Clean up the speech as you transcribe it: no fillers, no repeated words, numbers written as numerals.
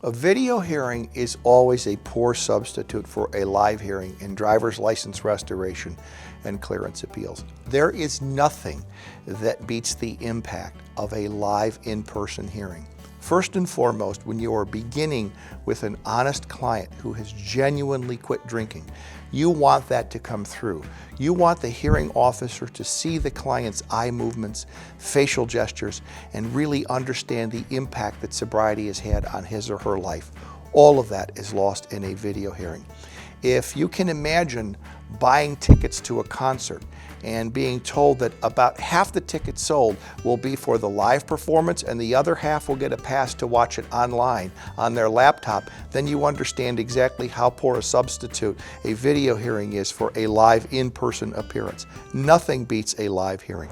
A video hearing is always a poor substitute for a live hearing in driver's license restoration and clearance appeals. There is nothing that beats the impact of a live in-person hearing. First and foremost, when you are beginning with an honest client who has genuinely quit drinking, you want that to come through. You want the hearing officer to see the client's eye movements, facial gestures, and really understand the impact that sobriety has had on his or her life. All of that is lost in a video hearing. If you can imagine buying tickets to a concert and being told that about half the tickets sold will be for the live performance and the other half will get a pass to watch it online on their laptop, then you understand exactly how poor a substitute a video hearing is for a live in-person appearance. Nothing beats a live hearing.